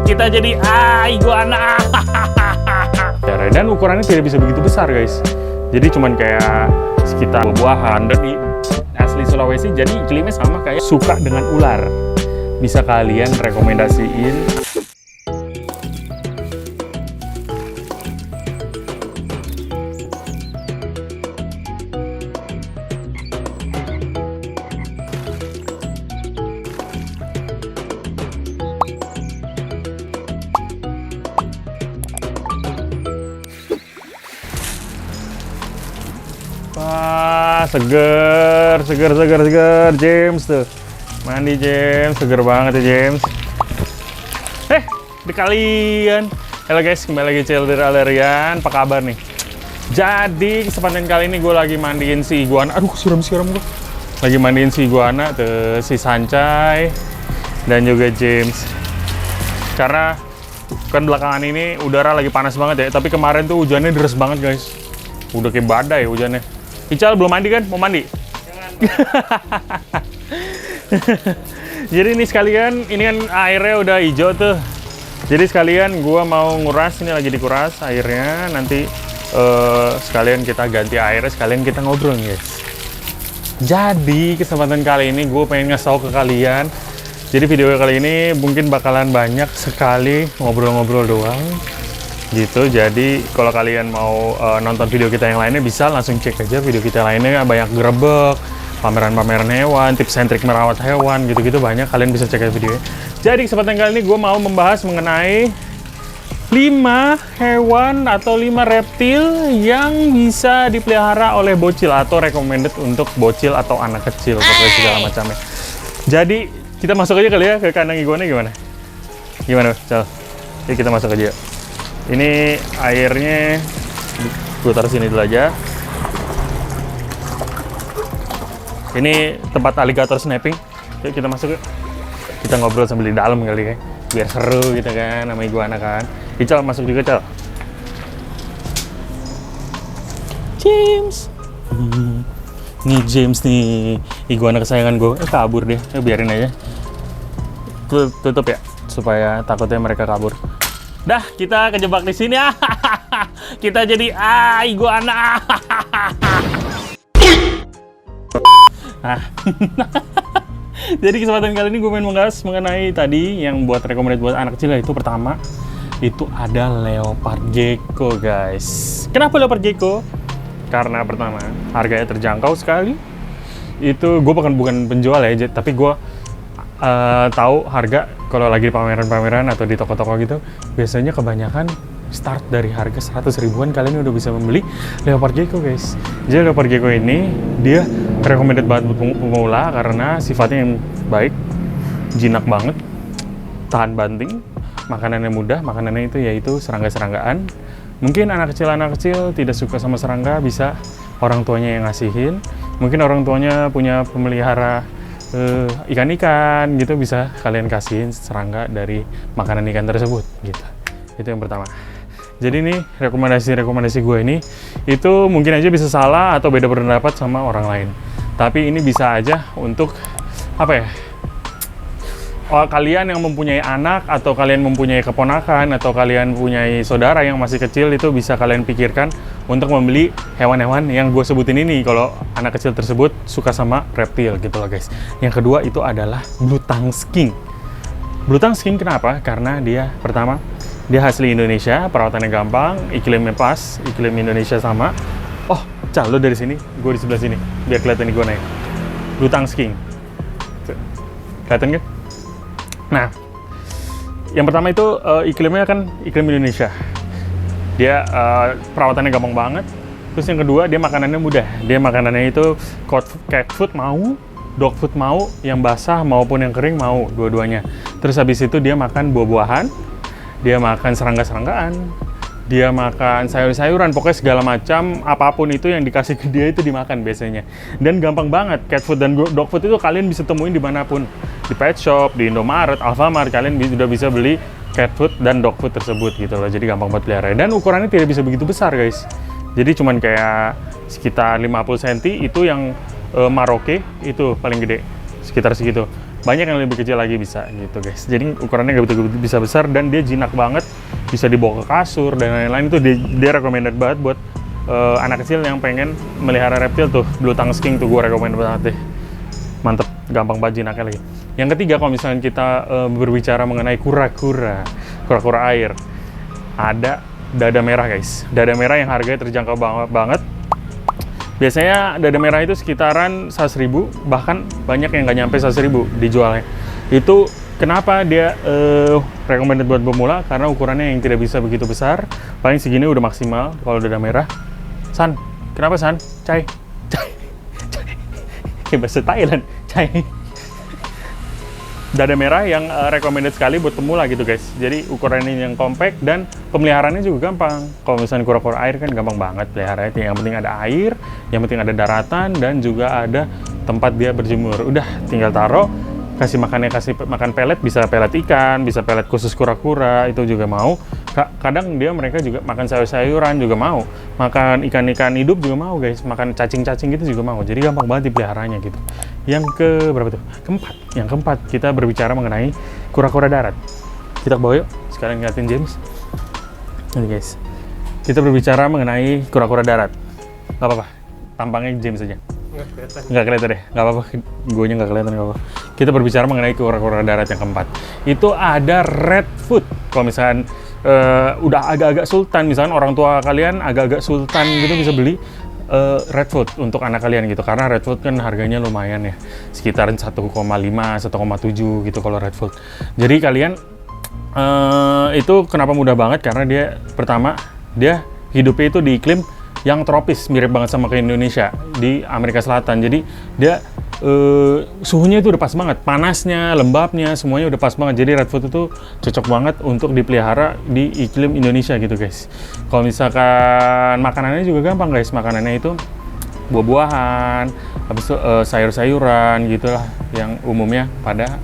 kita jadi iguana. Dan ukurannya tidak bisa begitu besar guys. Jadi cuman kayak sekitar buah-buahan. Dan di asli Sulawesi jadi iklimnya sama kayak suka dengan ular. Bisa kalian rekomendasiin. Wah, seger, James tuh. Mandi James, seger banget ya James. Di kalian. Halo guys, kembali lagi channel Alerian. Apa kabar nih? Jadi, kesempatan kali ini gue lagi mandiin si iguana. Aduh, siram gue. Lagi mandiin si iguana, tuh, si Sancai, dan juga James. Karena kan belakangan ini udara lagi panas banget ya. Tapi kemarin tuh hujannya deras banget guys. Udah kayak badai hujannya. Ical belum mandi kan? Mau mandi? Jangan. Jadi ini sekalian, ini kan airnya udah hijau tuh. Jadi sekalian gua mau nguras, ini lagi dikuras airnya. Nanti sekalian kita ganti airnya, sekalian kita ngobrol guys. Jadi kesempatan kali ini gue pengen ngasih tau ke kalian. Jadi video kali ini mungkin bakalan banyak sekali ngobrol-ngobrol doang. Gitu, jadi kalau kalian mau nonton video kita yang lainnya bisa langsung cek aja video kita lainnya, banyak grebek, pameran-pameran hewan, tips and trik merawat hewan, gitu-gitu banyak, kalian bisa cek aja videonya. Jadi kesempatan kali ini gue mau membahas mengenai 5 hewan atau 5 reptil yang bisa dipelihara oleh bocil atau recommended untuk bocil atau anak kecil, pokoknya segala macamnya. Jadi kita masuk aja kali ya ke kandang iguana gimana? Gimana, Cal? Yuk kita masuk aja. Ini airnya gue taruh sini dulu aja. Ini tempat alligator snapping. Yuk kita masuk yuk. Kita ngobrol sambil di dalam kali ya. Biar seru gitu kan sama iguana kan. Ical masuk juga, Cal. James. Nih James nih, iguana kesayangan gue. Kabur deh. Biarin aja. Tutup ya supaya takutnya mereka kabur. Dah, kita kejebak di sini. Kita jadi iguana. Jadi kesempatan kali ini gue main membahas mengenai tadi yang buat recommended buat anak kecil, itu pertama itu ada leopard gecko guys. Kenapa leopard gecko? Karena pertama harganya terjangkau sekali. Itu gue bukan penjual ya, tapi gue tahu harga kalau lagi di pameran-pameran atau di toko-toko gitu, biasanya kebanyakan start dari harga 100 ribuan kalian udah bisa membeli leopard gecko guys. Jadi leopard gecko ini dia recommended banget buat pemula karena sifatnya yang baik, jinak banget, tahan banting, makanannya mudah, makanannya itu yaitu serangga-seranggaan. Mungkin anak kecil tidak suka sama serangga, bisa orang tuanya yang ngasihin. Mungkin orang tuanya punya pemelihara ikan-ikan gitu, bisa kalian kasihin serangga dari makanan ikan tersebut gitu. Itu yang pertama. Jadi nih rekomendasi gue ini itu mungkin aja bisa salah atau beda pendapat sama orang lain. Tapi ini bisa aja untuk apa ya? Kalian yang mempunyai anak atau kalian mempunyai keponakan atau kalian mempunyai saudara yang masih kecil, itu bisa kalian pikirkan untuk membeli hewan-hewan yang gue sebutin ini kalau anak kecil tersebut suka sama reptil gitu loh guys. Yang kedua itu adalah blue tongue skink. Blue tongue skink kenapa? Karena dia pertama dia asli Indonesia, perawatannya gampang, iklimnya pas, iklim Indonesia sama. Oh, Cal, lo dari sini, gue di sebelah sini, biar kelihatan gue naik. Blue tongue skink. Kelihatan kan? Nah, yang pertama itu iklimnya kan iklim Indonesia. Dia perawatannya gampang banget. Terus yang kedua dia makanannya mudah. Dia makanannya itu cat food mau, dog food mau, yang basah maupun yang kering mau, dua-duanya. Terus habis itu dia makan buah-buahan, dia makan serangga-seranggaan, dia makan sayur-sayuran, pokoknya segala macam, apapun itu yang dikasih ke dia itu dimakan biasanya. Dan gampang banget, cat food dan dog food itu kalian bisa temuin dimanapun. Di pet shop, di Indomaret, Alfamart, kalian udah bisa beli cat food dan dog food tersebut gitu loh. Jadi gampang buat pelihara. Dan ukurannya tidak bisa begitu besar guys. Jadi cuman kayak sekitar 50 cm, itu yang Maroke itu paling gede, sekitar segitu. banyak yang lebih kecil lagi bisa gitu guys. Jadi ukurannya nggak begitu bisa besar dan dia jinak banget, bisa dibawa ke kasur dan lain-lain. Itu dia recommended banget buat anak kecil yang pengen melihara reptil tuh. Blue tongue skink tuh gue recommend banget deh. Mantep, gampang banget jinaknya lagi. Yang ketiga, kalau misalnya kita berbicara mengenai kura-kura air, ada dada merah guys. Dada merah yang harganya terjangkau banget. Biasanya dada merah itu sekitaran 100.000, bahkan banyak yang nggak nyampe 100.000 dijualnya. Itu kenapa dia recommended buat pemula, karena ukurannya yang tidak bisa begitu besar, paling segini udah maksimal kalau dada merah. San, kenapa San? Cai. Kayak bahasa Thailand, Cai. Dada merah yang recommended sekali buat pemula gitu guys. Jadi ukurannya yang compact dan pemeliharaannya juga gampang. Kalau misalnya kura-kura air kan gampang banget peliharanya. Yang penting ada air, yang penting ada daratan, dan juga ada tempat dia berjemur. Udah tinggal taruh, kasih makan pelet, bisa pelet ikan, bisa pelet khusus kura-kura, itu juga mau. Kadang mereka juga makan sayur-sayuran juga mau, makan ikan-ikan hidup juga mau guys, makan cacing-cacing gitu juga mau. Jadi gampang banget dipeliharanya gitu. Yang berapa tuh? Yang keempat kita berbicara mengenai kura-kura darat. Kita ke bawah yuk, sekalian ngeliatin James. Ini guys, kita berbicara mengenai kura-kura darat. Gak apa-apa, tampangnya James aja. Nggak kelihatan deh, nggak apa-apa, gue nggak kelihatan, nggak apa-apa. Kita berbicara mengenai kura-kura darat yang keempat. Itu ada redfoot. Kalau misalkan udah agak-agak sultan, misalkan orang tua kalian agak-agak sultan gitu, bisa beli redfoot untuk anak kalian gitu. Karena redfoot kan harganya lumayan ya, sekitaran 1,5, 1,7 gitu kalau redfoot. Jadi kalian itu kenapa mudah banget, karena dia pertama, dia hidupnya itu di iklim yang tropis, mirip banget sama ke Indonesia, di Amerika Selatan. Jadi dia suhunya itu udah pas banget, panasnya, lembabnya, semuanya udah pas banget. Jadi redfoot itu cocok banget untuk dipelihara di iklim Indonesia gitu guys. Kalau misalkan makanannya juga gampang guys, makanannya itu buah-buahan, habis itu sayur-sayuran gitulah yang umumnya pada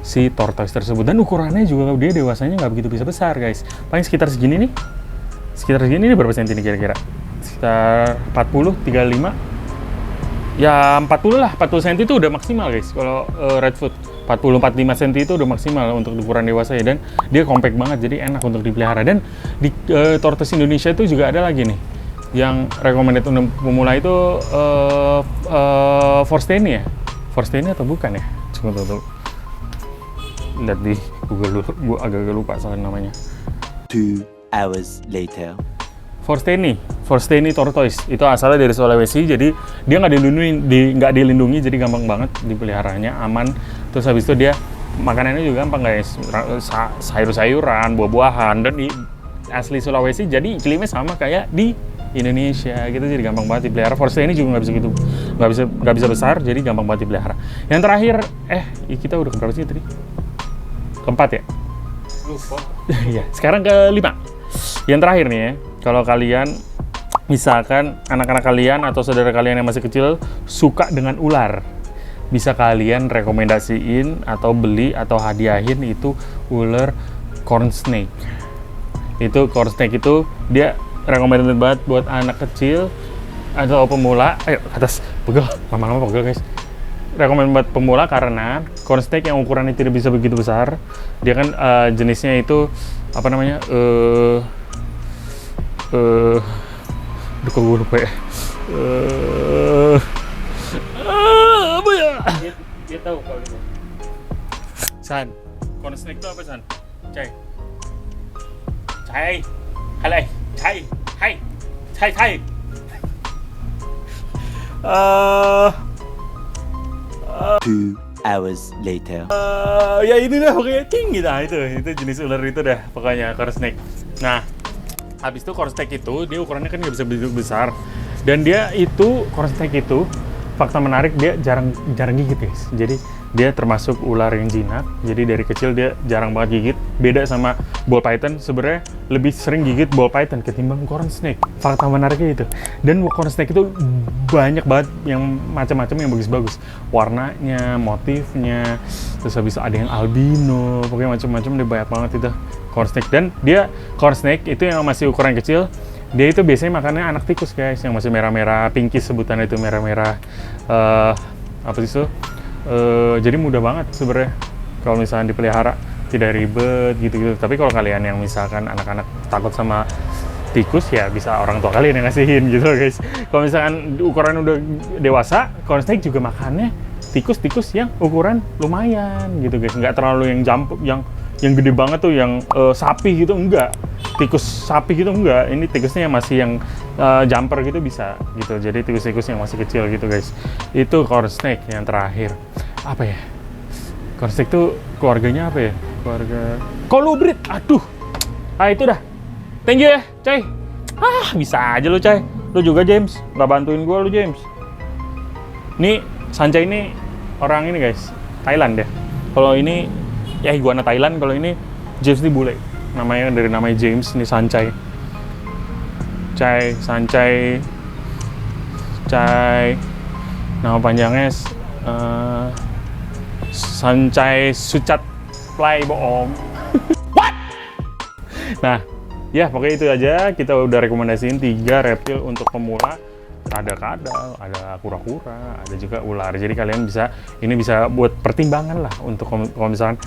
si tortoise tersebut. Dan ukurannya juga dia dewasanya nggak begitu bisa besar guys, paling sekitar segini nih. Sekitar segini nih, berapa senti nih kira-kira? Sekitar 40, 35 ya, 40 lah, 40 cm itu udah maksimal guys kalau redfoot. 40-45 cm itu udah maksimal untuk ukuran dewasa ya, dan dia compact banget, jadi enak untuk dipelihara. Dan di tortoise Indonesia itu juga ada lagi nih yang recommended untuk pemula, itu Forsteni ya? Forsteni atau bukan ya? Coba tuh lihat di Google dulu, gue agak-agak lupa soal namanya. 2 hours later. Forsteni tortoise itu asalnya dari Sulawesi, jadi dia nggak dilindungi, jadi gampang banget dipeliharanya, aman. Terus habis itu dia makanannya juga gampang guys, sayur-sayuran, buah-buahan, dan di asli Sulawesi, jadi iklimnya sama kayak di Indonesia gitu, jadi gampang banget dipelihara. Forsteni juga nggak bisa besar, jadi gampang banget dipelihara. Yang terakhir, kita udah keberapa sih tadi? Keempat ya? Lupa. Iya, sekarang kelima. Yang terakhir nih ya, kalau kalian misalkan anak-anak kalian atau saudara kalian yang masih kecil suka dengan ular, bisa kalian rekomendasiin atau beli atau hadiahin itu ular corn snake. Itu corn snake itu dia recommended banget buat anak kecil atau pemula. Ayo atas, pegel, lama-lama pegel guys. Rekomend buat pemula karena corn snake yang ukurannya tidak bisa begitu besar. Dia kan jenisnya itu apa namanya? Kok gue lupa ya? Apa ya? Dia tahu kalau itu. San, corn snake itu apa San? Cai. Halai. Hai. 2 hours later. Ya itu dah pokoknya tinggi dah itu jenis ular itu dah pokoknya corn snake. Nah, habis itu corn snake itu dia ukurannya kan nggak bisa begitu besar, dan dia itu corn snake itu fakta menarik, dia jarang gigit guys. Jadi dia termasuk ular yang jinak, jadi dari kecil dia jarang banget gigit. Beda sama ball python, sebenarnya lebih sering gigit ball python ketimbang corn snake. Fakta menariknya itu. Dan corn snake itu banyak banget yang macam-macam yang bagus-bagus, warnanya, motifnya, terus habis itu ada yang albino, pokoknya macam-macam, dia banyak banget itu corn snake. Dan dia corn snake itu yang masih ukuran kecil, dia itu biasanya makannya anak tikus guys, yang masih merah-merah, pinky sebutannya itu merah-merah, apa sih itu? Jadi mudah banget sebenarnya kalau misalnya dipelihara, tidak ribet gitu-gitu. Tapi kalau kalian yang misalkan anak-anak takut sama tikus, ya bisa orang tua kalian yang ngasihin gitu loh guys. Kalau misalkan ukuran udah dewasa, corn snake juga makannya tikus-tikus yang ukuran lumayan gitu guys. Nggak terlalu yang yang gede banget tuh, yang sapi gitu, enggak. Tikus sapi gitu enggak. Ini tikusnya yang masih yang jumper gitu bisa gitu. Jadi tikus-tikus yang masih kecil gitu guys. Itu corn snake yang terakhir. Apa ya? Corn snake tuh keluarganya apa ya? Keluarga kolubrid. Aduh. Ah itu dah. Thank you ya, Cai. Bisa aja lu, Cai. Lu juga, James. Nggak bantuin gua lu, James. Nih, Sancai ini orang ini, guys. Thailand ya. Kalau ini ya iguana Thailand, kalau ini James ini bule. Namanya dari namanya James, ini Sancai. Sancai. Nama panjangnya Sancai Sucat Play Boom. What? Nah, ya pokoknya itu aja. Kita udah rekomendasiin 3 reptil untuk pemula. Ada kadal, ada kura-kura, ada juga ular. Jadi kalian ini bisa buat pertimbangan lah untuk kalau misalkan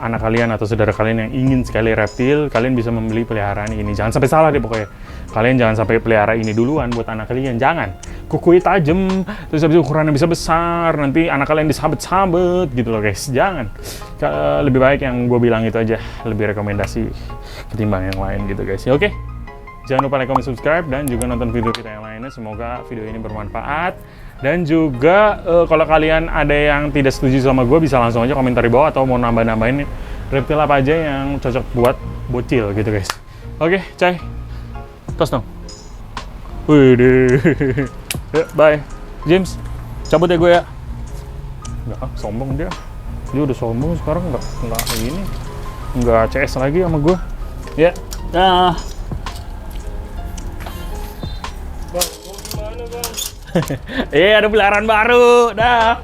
anak kalian atau saudara kalian yang ingin sekali reptil, kalian bisa membeli peliharaan ini. Jangan sampai salah deh pokoknya. Kalian jangan sampai pelihara ini duluan buat anak kalian. Jangan. Kukunya tajam, terus habis itu ukurannya bisa besar, nanti anak kalian disabet-sabet gitu loh guys. Jangan. Lebih baik yang gue bilang itu aja, lebih rekomendasi ketimbang yang lain gitu guys. Ya, oke. Jangan lupa like, comment, subscribe, dan juga nonton video kita yang lainnya. Semoga video ini bermanfaat. Dan juga kalau kalian ada yang tidak setuju sama gue, bisa langsung aja komentar di bawah atau mau nambah-nambahin reptil apa aja yang cocok buat bocil gitu guys. Oke, Cai. Tos dong. Wih, bye. James, cabut ya gue ya. Nggak, sombong dia. Dia udah sombong sekarang, nggak ini. Nggak CS lagi sama gue. Ya, dah. Bang, mau gimana bang? Ada peliharaan baru. Dah.